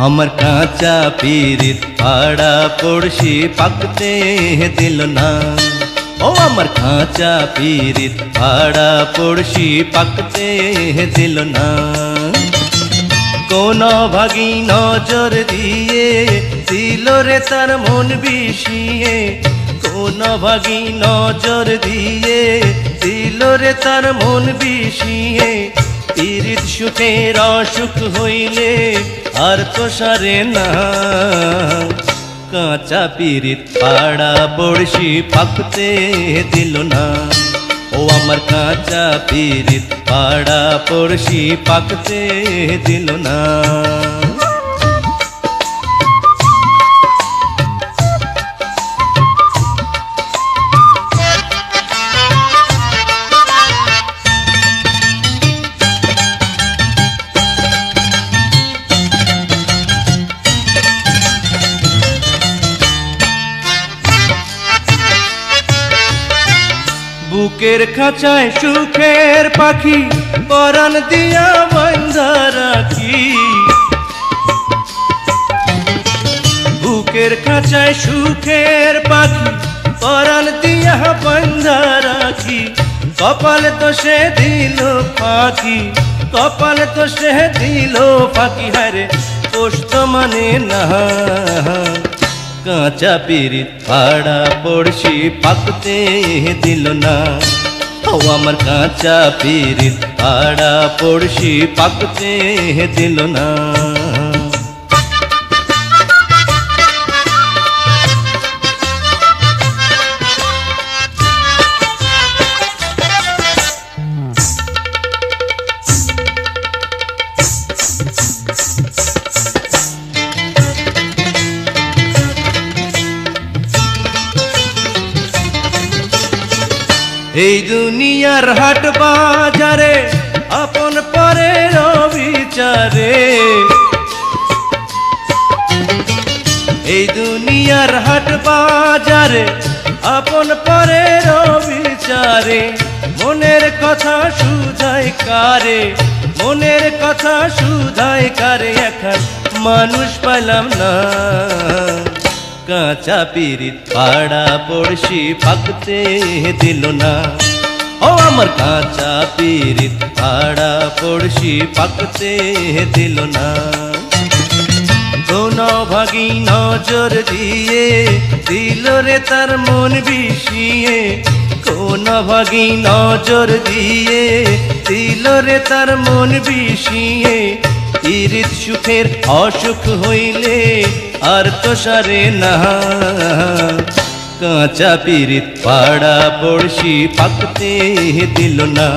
আমার কাঁচা পীরিত পাড়া পড়শি পাকতে দিল না। ও আমার কাঁচা পীরিত পাড়া পড়শি পাকতে দিল না। কোন ভাগী নজর দিয়ে দিল রে তার মন বিষিয়ে, কোন ভাগী নজর দিয়ে দিল রে তার মন বিষিয়ে। পীরিত সুখের অসুখ হইলে আর তো সারে না। কাঁচা পীরিত পাড়া পড়শি পাকতে দিল না। ও আমার কাঁচা পীরিত পাড়া পড়শি পাকতে দিল না। বুকের খাঁচায় সুখের পাখি পরাণ দিয়া বাঁধা রাখি। বুকের খাঁচায় সুখের পাখি পরাণ দিয়া বাঁধা রাখি। কপালে তো সে দিল পাখি, কপালে তো সে দিল পাখি। হারে পোষ্ট মানে না। কাঁচা পীরিত পাড়া পড়শি পাকতে দিল না। ও আমার কাঁচা পীরিত পাড়া পড়শি পাকতে দিল না। এই দুনিয়ার হাট বাজারে আপন পরের বিচারে, এই দুনিয়ার হাট বাজারে আপন পরের বিচারে। মনের কথা শুধায় কারে, মনের কথা শুধায় কারে। এখন মানুষ পাইলাম না। কাঁচা পীরিত পাড়া পড়শি পাকতে দিল না। ও আমার কাঁচা পীরিত পাড়া পড়শি পাকতে দিল না। কোন ভাগী নজর দিয়ে দিল রে তার মন বিষিয়ে, কোন ভাগী নজর দিয়ে দিল রে তার মন বিষিয়ে। পীরিত সুখের অসুখ হইলে আর তো সারে না। কাঁচা পীরিত পাড়া পড়শি পাকতে দিল না।